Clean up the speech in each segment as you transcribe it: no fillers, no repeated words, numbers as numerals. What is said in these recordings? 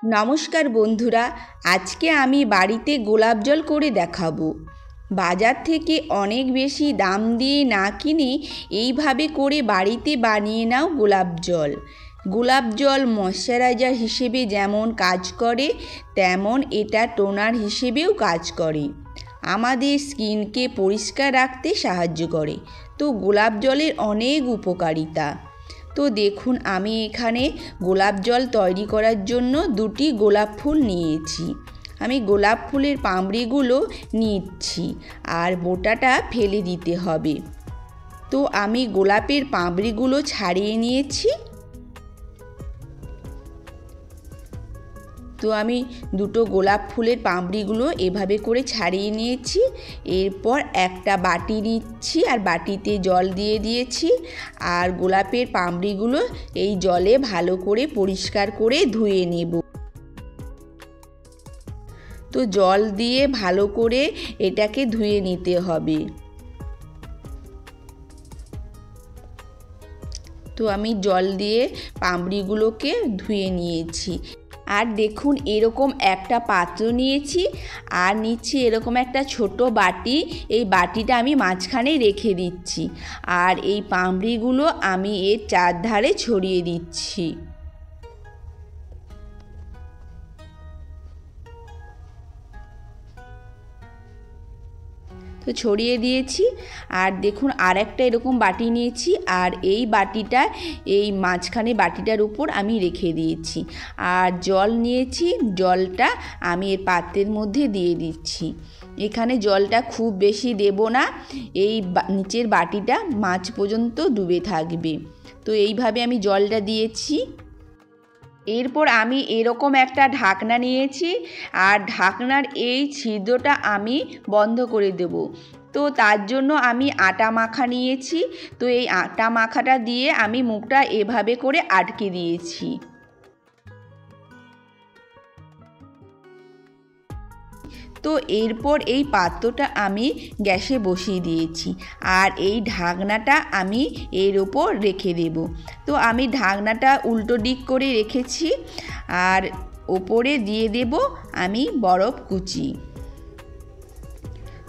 নমস্কার বন্ধুরা, আজকে আমি বাড়িতে গোলাপ জল করে দেখাবো। বাজার থেকে অনেক বেশি দাম দিয়ে না কিনে এইভাবে করে বাড়িতে বানিয়ে নাও গোলাপ জল। গোলাপ জল ময়শ্চারাইজার হিসেবে যেমন কাজ করে, তেমন এটা টোনার হিসেবেও কাজ করে। আমাদের স্কিনকে পরিষ্কার রাখতে সাহায্য করে। তো গোলাপ জলের অনেক উপকারিতা। তো দেখুন, আমি এখানে গোলাপ জল তৈরি করার জন্য দুটি গোলাপ ফুল নিয়েছি। আমি গোলাপ ফুলের পাপড়িগুলো নিচ্ছি আর বোটাটা ফেলে দিতে হবে। তো আমি গোলাপের পাপড়িগুলো ছাড়িয়ে নিয়েছি। তো আমি দুটো গোলাপ ফুলের পাপড়িগুলো এভাবে করে ছাড়িয়ে নিয়েছি। এরপর একটা বাটি নিচ্ছি আর বাটিতে জল দিয়ে দিয়েছি আর গোলাপের পাপড়িগুলো এই জলে ভালো করে পরিষ্কার করে ধুয়ে নেব। তো জল দিয়ে ভালো করে এটাকে ধুয়ে নিতে হবে। তো আমি জল দিয়ে পাপড়িগুলোকে ধুয়ে নিয়েছি। আর দেখুন, এরকম একটা পাত্র নিয়েছি আর নিচ্ছি এরকম একটা ছোট বাটি। এই বাটিটা আমি মাঝখানে রেখে দিচ্ছি আর এই পাপড়িগুলো আমি এর চারধারে ছড়িয়ে দিচ্ছি। তো ছড়িয়ে দিয়েছি। আর দেখুন, আর একটা এরকম বাটি নিয়েছি আর এই বাটিটা এই মাঝখানে বাটিটার উপর আমি রেখে দিয়েছি। আর জল নিয়েছি, জলটা আমি এর পাত্রের মধ্যে দিয়ে দিচ্ছি। এখানে জলটা খুব বেশি দেব না, এই নিচের বাটিটা মাঝ পর্যন্ত ডুবে থাকবে। তো এইভাবে আমি জলটা দিয়েছি। এরপর আমি এরকম একটা ঢাকনা নিয়েছি আর ঢাকনার এই ছিদ্রটা আমি বন্ধ করে দেব। তো তার জন্য আমি আটা মাখা নিয়েছি। তো এই আটা মাখাটা দিয়ে আমি মুখটা এভাবে করে আটকে দিয়েছি। তো এরপর এই পাত্রটা আমি গ্যাসে বসিয়ে দিয়েছি আর এই ঢাকনাটা আমি এর ওপর রেখে দেব। তো আমি ঢাকনাটা উল্টো দিক করে রেখেছি আর ওপরে দিয়ে দেব আমি বরফ কুচি।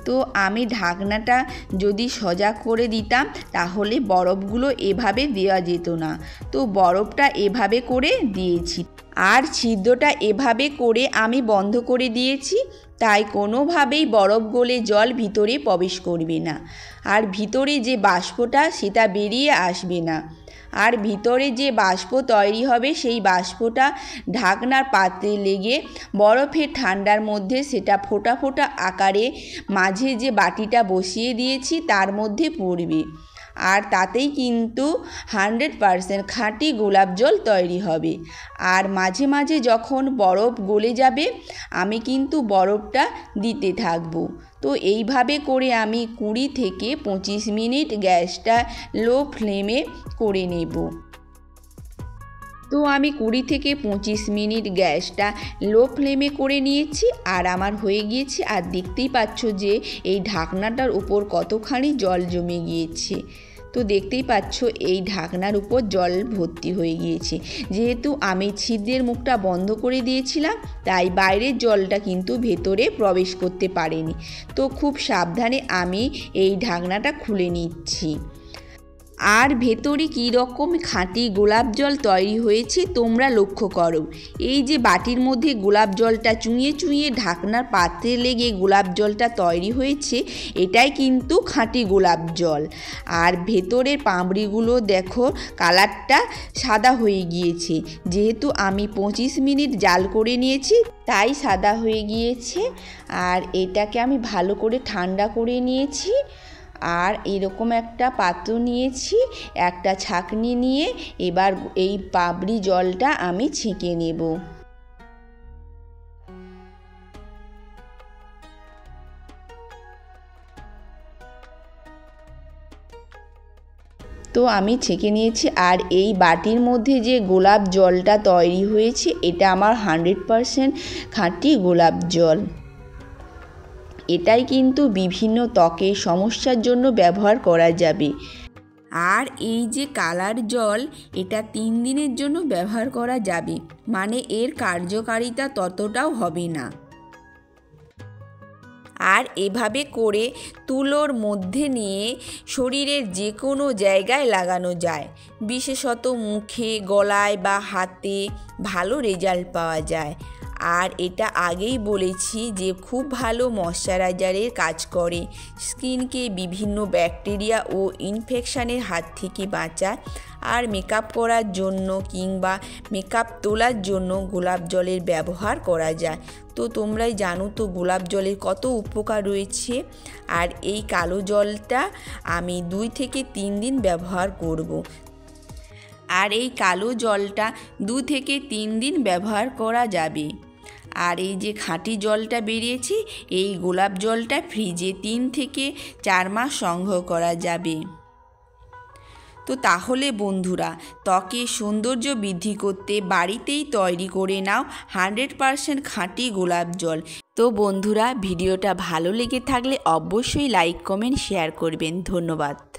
তো আমি ঢাকনাটা যদি সোজা করে দিতাম তাহলে বরফগুলো এভাবে দেওয়া যেত না। তো বরফটা এভাবে করে দিয়েছি আর ছিদ্রটা এভাবে করে আমি বন্ধ করে দিয়েছি। তাই কোনোভাবেই বরফ গলে জল ভিতরে প্রবেশ করবে না আর ভিতরে যে বাষ্পটা সেটা বেরিয়ে আসবে না। আর ভিতরে যে বাষ্প তৈরি হবে সেই বাষ্পটা ঢাকনার পাত্রে লেগে বরফের ঠান্ডার মধ্যে সেটা ফোঁটা ফোঁটা আকারে মাঝে যে বাটিটা বসিয়ে দিয়েছি তার মধ্যে পড়বে। আর তাতেই কিন্তু 100% খাঁটি গোলাপ জল তৈরি হবে। আর মাঝে মাঝে যখন বরফ গলে যাবে আমি কিন্তু বরফটা দিতে থাকবো। তো এইভাবে করে আমি 20 থেকে 25 মিনিট গ্যাসটা লো ফ্লেমে করে নেব। তো আমি 20 থেকে 25 মিনিট গ্যাসটা লো ফ্লেমে করে নিয়েছি আর আমার হয়ে গিয়েছে। আর দেখতেই পাচ্ছ যে এই ঢাকনাটার উপর কতখানি জল জমে গিয়েছে। তো দেখতেই পাচ্ছ এই ঢাকনার উপর জল ভর্তি হয়ে গিয়েছে। যেহেতু আমি ছিদ্রের মুখটা বন্ধ করে দিয়েছিলাম তাই বাইরের জলটা কিন্তু ভেতরে প্রবেশ করতে পারেনি। তো খুব সাবধানে আমি এই ঢাকনাটা খুলে নিচ্ছি। আর ভেতরে কী রকম খাঁটি গোলাপ জল তৈরি হয়েছে তোমরা লক্ষ্য করো। এই যে বাটির মধ্যে গোলাপ জলটা চুঁইয়ে চুঁইয়ে ঢাকনার পাত্রে লেগে গোলাপ জলটা তৈরি হয়েছে, এটাই কিন্তু খাঁটি গোলাপ জল। আর ভেতরের পাপড়িগুলো দেখো কালারটা সাদা হয়ে গিয়েছে। যেহেতু আমি 25 মিনিট জাল করে নিয়েছি তাই সাদা হয়ে গিয়েছে। আর এটাকে আমি ভালো করে ঠান্ডা করে নিয়েছি। আর এরকম একটা পাত্র নিয়েছি, একটা ছাঁকনি নিয়ে এবার এই পাপড়ি জলটা আমি ছেঁকে নেব। তো আমি ছেঁকে নিয়েছি আর এই বাটির মধ্যে যে গোলাপ জলটা তৈরি হয়েছে এটা আমার 100% খাঁটি গোলাপ জল। এটাই কিন্তু বিভিন্ন ত্বকের সমস্যার জন্য ব্যবহার করা যাবে। আর এই যে কালার জল, এটা 3 দিনের জন্য ব্যবহার করা যাবে, মানে এর কার্যকারিতা ততটাও হবে না। আর এভাবে করে তুলোর মধ্যে নিয়ে শরীরের যে কোনো জায়গায় লাগানো যায়, বিশেষত মুখে, গলায় বা হাতে ভালো রেজাল্ট পাওয়া যায়। আর এটা আগেই বলেছি যে খুব ভালো ময়শ্চারাইজারের কাজ করে, স্কিনকে বিভিন্ন ব্যাকটেরিয়া ও ইনফেকশানের হাত থেকে বাঁচায়। আর মেকআপ করার জন্য কিংবা মেকআপ তোলার জন্য গোলাপ জলের ব্যবহার করা যায়। তো তোমরাই জানো তো গোলাপ জলের কত উপকার রয়েছে। আর এই কালো জলটা আমি 2 থেকে 3 দিন ব্যবহার করব। আর এই কালো জলটা 2 থেকে 3 দিন ব্যবহার করা যাবে। আর এই যে খাঁটি জলটা বেরিয়েছে, এই গোলাপ জলটা ফ্রিজে 3 থেকে 4 মাস সংগ্রহ করা যাবে। তো তাহলে বন্ধুরা, ত্বকের সৌন্দর্য বৃদ্ধি করতে বাড়িতেই তৈরি করে নাও 100% খাঁটি গোলাপ জল। তো বন্ধুরা, ভিডিওটা ভালো লেগে থাকলে অবশ্যই লাইক, কমেন্ট, শেয়ার করবেন। ধন্যবাদ।